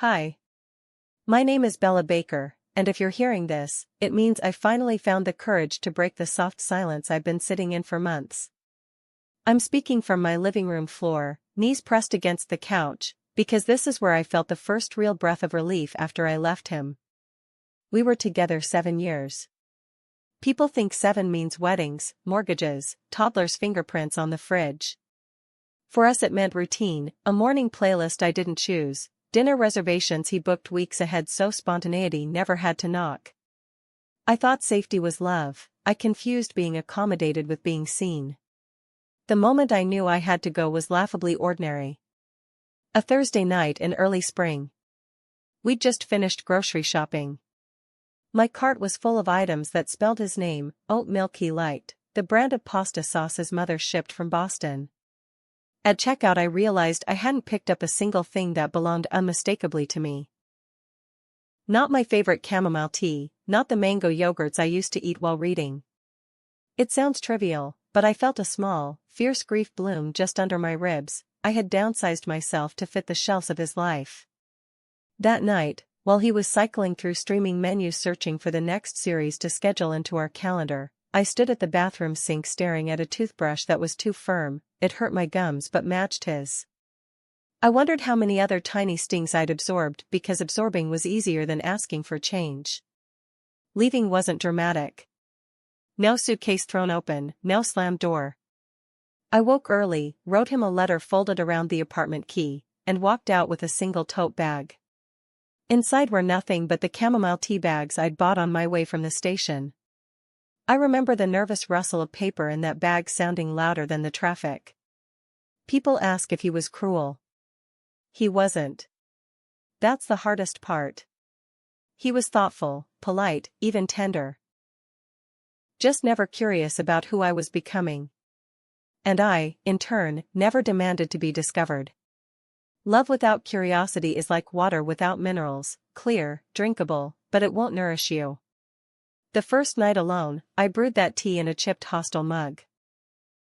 Hi. My name is Bella Baker, and if you're hearing this, it means I finally found the courage to break the soft silence I've been sitting in for months. I'm speaking from my living room floor, knees pressed against the couch, because this is where I felt the first real breath of relief after I left him. We were together 7 years. People think 7 means weddings, mortgages, toddlers' fingerprints on the fridge. For us it meant routine, a morning playlist I didn't choose, dinner reservations he booked weeks ahead so spontaneity never had to knock. I thought safety was love, I confused being accommodated with being seen. The moment I knew I had to go was laughably ordinary. A Thursday night in early spring. We'd just finished grocery shopping. My cart was full of items that spelled his name, oat milk he liked, the brand of pasta sauce his mother shipped from Boston. At checkout I realized I hadn't picked up a single thing that belonged unmistakably to me. Not my favorite chamomile tea, not the mango yogurts I used to eat while reading. It sounds trivial, but I felt a small, fierce grief bloom just under my ribs. I had downsized myself to fit the shelves of his life. That night, while he was cycling through streaming menus searching for the next series to schedule into our calendar, I stood at the bathroom sink staring at a toothbrush that was too firm. It hurt my gums but matched his. I wondered how many other tiny stings I'd absorbed because absorbing was easier than asking for change. Leaving wasn't dramatic. No suitcase thrown open, no slammed door. I woke early, wrote him a letter folded around the apartment key, and walked out with a single tote bag. Inside were nothing but the chamomile tea bags I'd bought on my way from the station. I remember the nervous rustle of paper in that bag sounding louder than the traffic. People ask if he was cruel. He wasn't. That's the hardest part. He was thoughtful, polite, even tender. Just never curious about who I was becoming. And I, in turn, never demanded to be discovered. Love without curiosity is like water without minerals, clear, drinkable, but it won't nourish you. The first night alone, I brewed that tea in a chipped hostel mug.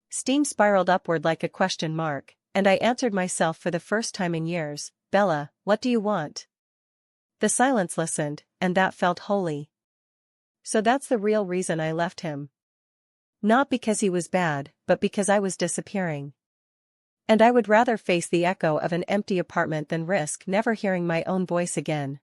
Steam spiraled upward like a question mark, and I answered myself for the first time in years, "Bella, what do you want?" The silence listened, and that felt holy. So that's the real reason I left him. Not because he was bad, but because I was disappearing. And I would rather face the echo of an empty apartment than risk never hearing my own voice again.